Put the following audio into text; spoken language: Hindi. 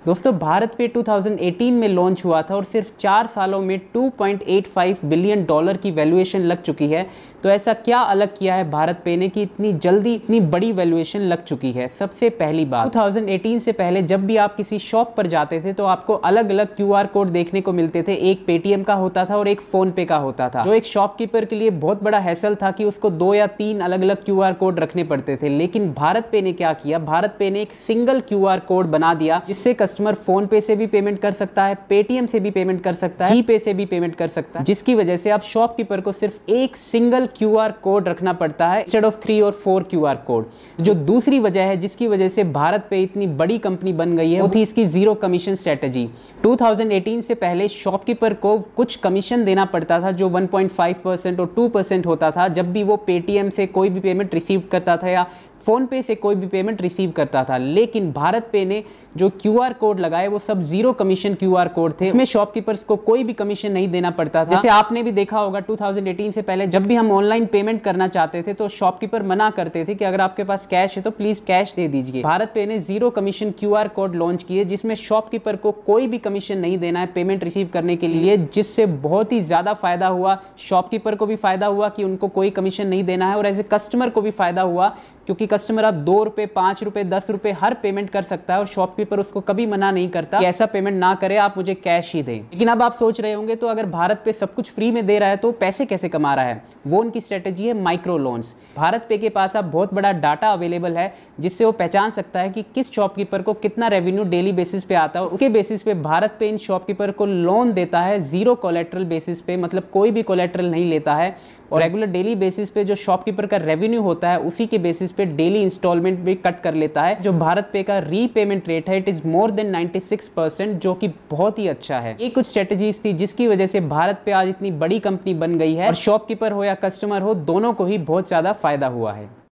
दोस्तों भारत पे 2018 में लॉन्च हुआ था और सिर्फ 4 सालों में 2.85 बिलियन डॉलर की वैल्यूएशन लग चुकी है। तो ऐसा क्या अलग किया है भारत पे ने कि इतनी जल्दी इतनी बड़ी वैल्यूएशन लग चुकी है। सबसे पहली बात, 2018 से पहले जब भी आप किसी शॉप पर जाते थे तो आपको अलग अलग क्यूआर कोड देखने को मिलते थे। एक पेटीएम का होता था और एक फोन पे का होता था, जो एक शॉपकीपर के लिए बहुत बड़ा हैसल था कि उसको 2 या 3 अलग अलग क्यूआर कोड रखने पड़ते थे। लेकिन भारत पे ने क्या किया, भारत पे ने एक सिंगल क्यूआर कोड बना दिया जिससे कस्टमर फोन पे से भी पेमेंट कर सकता है, पेटीएम से भी पेमेंट कर सकता है, जीपे से भी पेमेंट कर सकता है, जिसकी वजह से आप शॉपकीपर को सिर्फ एक सिंगल क्यूआर कोड रखना पड़ता है इंस्टेड ऑफ 3 और 4 क्यूआर कोड। जो दूसरी वजह है जिसकी वजह से भारत पे इतनी बड़ी कंपनी बन गई है वो थी इसकी जीरो कमीशन स्ट्रेटजी। 2018 से पहले शॉपकीपर को कुछ कमीशन देना पड़ता था जो 1.5% और 2% होता था जब भी वो पेटीएम से कोई भी पेमेंट रिसीव करता था या फोन पे से कोई भी पेमेंट रिसीव करता था। लेकिन भारत पे ने जो क्यूआर कोड लगाए वो सब जीरो कमीशन क्यूआर कोड थे, इसमें शॉपकीपर्स को कोई भी कमीशन नहीं देना पड़ता था। जैसे आपने भी देखा होगा 2018 से पहले जब भी हम ऑनलाइन पेमेंट करना चाहते थे तो शॉपकीपर मना करते थे कि अगर आपके पास कैश है तो प्लीज कैश दे दीजिए। भारत पे ने zero commission QR code launch किए जिसमें शॉपकीपर को कोई भी कमीशन नहीं देना है पेमेंट रिसीव करने के लिए, जिससे बहुत ही ज्यादा फायदा हुआ। शॉपकीपर को भी फायदा हुआ कि उनको कोई कमीशन नहीं देना है और एज ए कस्टमर को भी फायदा हुआ क्योंकि कस्टमर अब 2 रुपए, 5 रुपए, 10 रुपए हर पेमेंट कर सकता है और शॉपकीपर उसको कभी मना नहीं करता कि ऐसा पेमेंट ना करे, आप मुझे कैश ही दें। लेकिन अब आप सोच रहे होंगे तो अगर भारत पे सब कुछ फ्री में दे रहा है तो पैसे कैसे कमा रहा है। वो उनकी स्ट्रेटेजी है माइक्रो लोन्स। भारत पे के पास अब बहुत बड़ा डाटा अवेलेबल है जिससे वो पहचान सकता है कि किस शॉपकीपर को कितना रेवेन्यू डेली बेसिस पे आता है। उसके बेसिस पे भारत पे इन शॉपकीपर को लोन देता है जीरो कोलेट्रल बेसिस पे, मतलब कोई भी कोलेट्रल नहीं लेता है और रेगुलर डेली बेसिस पे जो शॉपकीपर का रेवेन्यू होता है उसी के बेसिस पे डेली इंस्टॉलमेंट भी कट कर लेता है। जो भारत पे का रीपेमेंट रेट है इट इज मोर देन 96%, जो कि बहुत ही अच्छा है। ये कुछ स्ट्रेटजीज थी जिसकी वजह से भारत पे आज इतनी बड़ी कंपनी बन गई है और शॉपकीपर हो या कस्टमर हो दोनों को ही बहुत ज्यादा फायदा हुआ है।